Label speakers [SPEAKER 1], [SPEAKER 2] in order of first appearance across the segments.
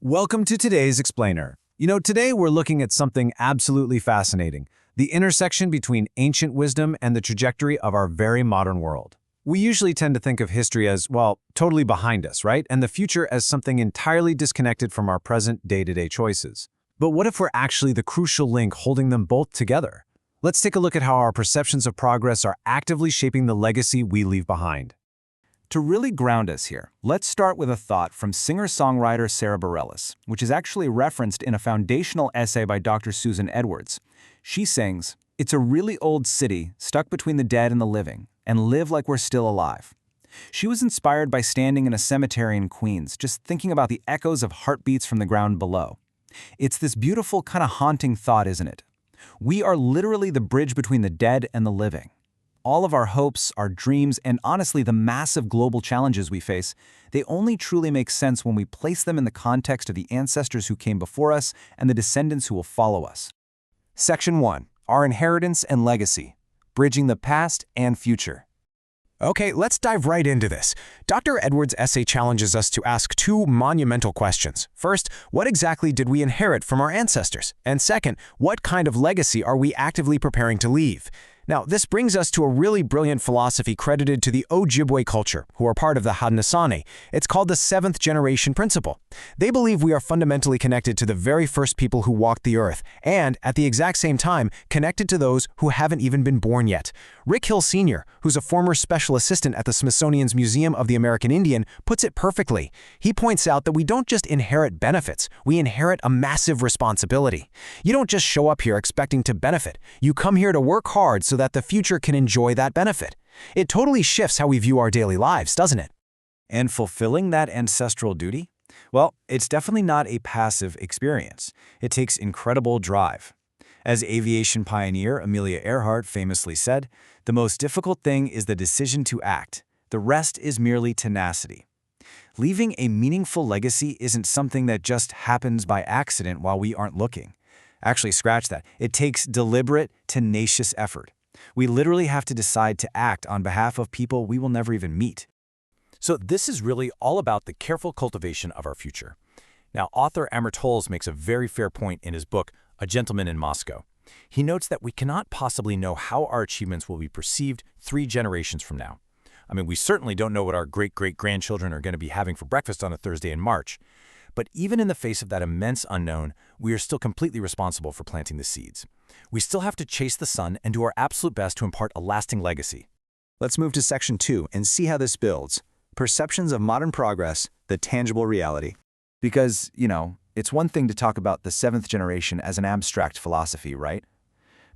[SPEAKER 1] Welcome to today's Explainer. Today we're looking at something absolutely fascinating, the intersection between ancient wisdom and the trajectory of our very modern world. We usually tend to think of history as, well, totally behind us, right? And the future as something entirely disconnected from our present day-to-day choices. But what if we're actually the crucial link holding them both together? Let's take a look at how our perceptions of progress are actively shaping the legacy we leave behind.
[SPEAKER 2] To really ground us here, let's start with a thought from singer-songwriter Sarah Bareilles, which is actually referenced in a foundational essay by Dr. Susan Edwards. She sings, "It's a really old city, stuck between the dead and the living, and live like we're still alive." She was inspired by standing in a cemetery in Queens, just thinking about the echoes of heartbeats from the ground below. It's this beautiful, kind of haunting thought, isn't it? We are literally the bridge between the dead and the living. All of our hopes, our dreams, and honestly the massive global challenges we face, they only truly make sense when we place them in the context of the ancestors who came before us and the descendants who will follow us. Section 1. Our Inheritance and Legacy. Bridging the Past and Future.
[SPEAKER 3] Okay, let's dive right into this. Dr. Edwards' essay challenges us to ask two monumental questions. First, what exactly did we inherit from our ancestors? And second, what kind of legacy are we actively preparing to leave? Now, this brings us to a really brilliant philosophy credited to the Ojibwe culture, who are part of the Haudenosaunee. It's called the seventh generation principle. They believe we are fundamentally connected to the very first people who walked the earth, and, at the exact same time, connected to those who haven't even been born yet. Rick Hill Sr., who's a former special assistant at the Smithsonian's Museum of the American Indian, puts it perfectly. He points out that we don't just inherit benefits, we inherit a massive responsibility. You don't just show up here expecting to benefit. You come here to work hard so that the future can enjoy that benefit. It totally shifts how we view our daily lives, doesn't it?
[SPEAKER 2] And fulfilling that ancestral duty? Well, it's definitely not a passive experience. It takes incredible drive. As aviation pioneer Amelia Earhart famously said, "The most difficult thing is the decision to act. The rest is merely tenacity." Leaving a meaningful legacy isn't something that just happens by accident while we aren't looking. Actually, scratch that. It takes deliberate, tenacious effort. We literally have to decide to act on behalf of people we will never even meet.
[SPEAKER 4] So this is really all about the careful cultivation of our future. Now, author Amor Towles makes a very fair point in his book, A Gentleman in Moscow. He notes that we cannot possibly know how our achievements will be perceived 3 generations from now. I mean, we certainly don't know what our great-great-grandchildren are going to be having for breakfast on a Thursday in March. But even in the face of that immense unknown, we are still completely responsible for planting the seeds. We still have to chase the sun and do our absolute best to impart a lasting legacy.
[SPEAKER 2] Let's move to Section 2 and see how this builds. Perceptions of modern progress, the tangible reality. Because, it's one thing to talk about the 7th generation as an abstract philosophy, right?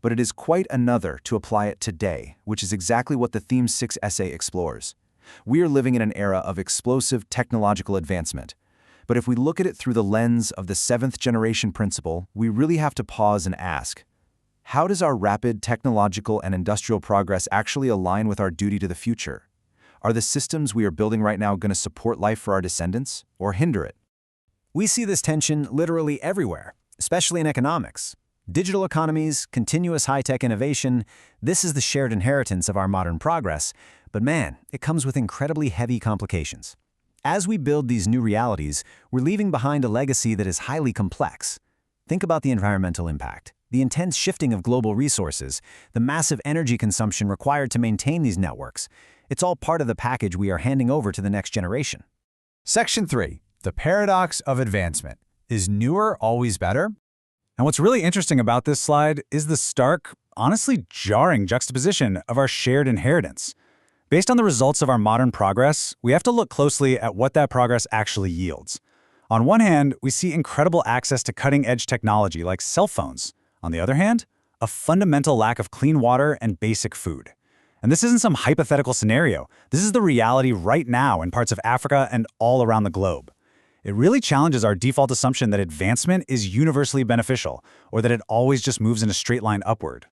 [SPEAKER 2] But it is quite another to apply it today, which is exactly what the Theme 6 essay explores. We are living in an era of explosive technological advancement. But if we look at it through the lens of the 7th generation principle, we really have to pause and ask, how does our rapid technological and industrial progress actually align with our duty to the future? Are the systems we are building right now going to support life for our descendants or hinder it?
[SPEAKER 1] We see this tension literally everywhere, especially in economics. Digital economies, continuous high-tech innovation, this is the shared inheritance of our modern progress, but man, it comes with incredibly heavy complications. As we build these new realities, we're leaving behind a legacy that is highly complex. Think about the environmental impact, the intense shifting of global resources, the massive energy consumption required to maintain these networks. It's all part of the package we are handing over to the next generation.
[SPEAKER 5] Section 3. The Paradox of Advancement. Is newer always better? And what's really interesting about this slide is the stark, honestly jarring juxtaposition of our shared inheritance. Based on the results of our modern progress, we have to look closely at what that progress actually yields. On one hand, we see incredible access to cutting-edge technology like cell phones. On the other hand, a fundamental lack of clean water and basic food. And this isn't some hypothetical scenario. This is the reality right now in parts of Africa and all around the globe. It really challenges our default assumption that advancement is universally beneficial, or that it always just moves in a straight line upward.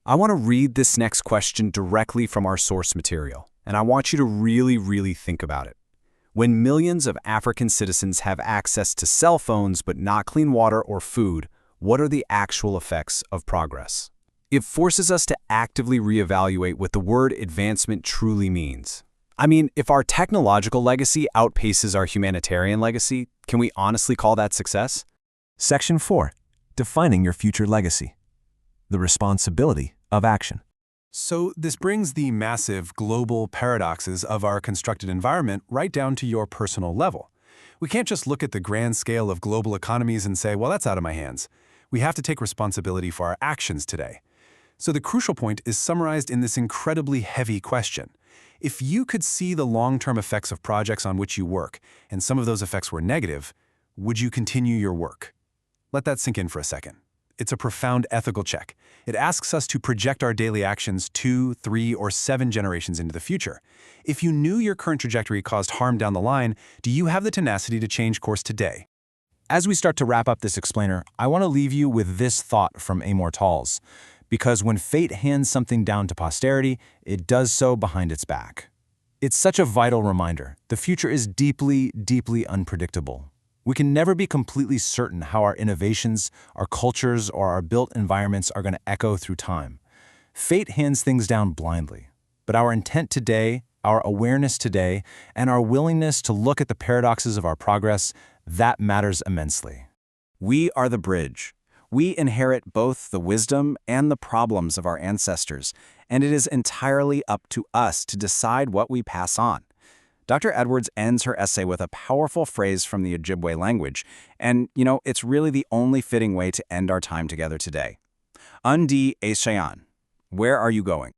[SPEAKER 2] I want to read this next question directly from our source material, and I want you to really think about it. When millions of African citizens have access to cell phones but not clean water or food, what are the actual effects of progress? It forces us to actively reevaluate what the word advancement truly means.
[SPEAKER 3] I mean, if our technological legacy outpaces our humanitarian legacy, can we honestly call that success?
[SPEAKER 6] Section 4. Defining your future legacy. The responsibility of action.
[SPEAKER 3] So this brings the massive global paradoxes of our constructed environment right down to your personal level. We can't just look at the grand scale of global economies and say, well, that's out of my hands. We have to take responsibility for our actions today. So the crucial point is summarized in this incredibly heavy question. If you could see the long-term effects of projects on which you work, and some of those effects were negative, would you continue your work? Let that sink in for a second. It's a profound ethical check. It asks us to project our daily actions 2, 3, or 7 generations into the future. If you knew your current trajectory caused harm down the line, do you have the tenacity to change course today?
[SPEAKER 2] As we start to wrap up this explainer, I want to leave you with this thought from Amor Towles. Because when fate hands something down to posterity, it does so behind its back. It's such a vital reminder. The future is deeply, deeply unpredictable. We can never be completely certain how our innovations, our cultures, or our built environments are going to echo through time. Fate hands things down blindly. But our intent today, our awareness today, and our willingness to look at the paradoxes of our progress, that matters immensely.
[SPEAKER 1] We are the bridge. We inherit both the wisdom and the problems of our ancestors, and it is entirely up to us to decide what we pass on. Dr. Edwards ends her essay with a powerful phrase from the Ojibwe language, and, it's really the only fitting way to end our time together today. Undi Eshayan, where are you going?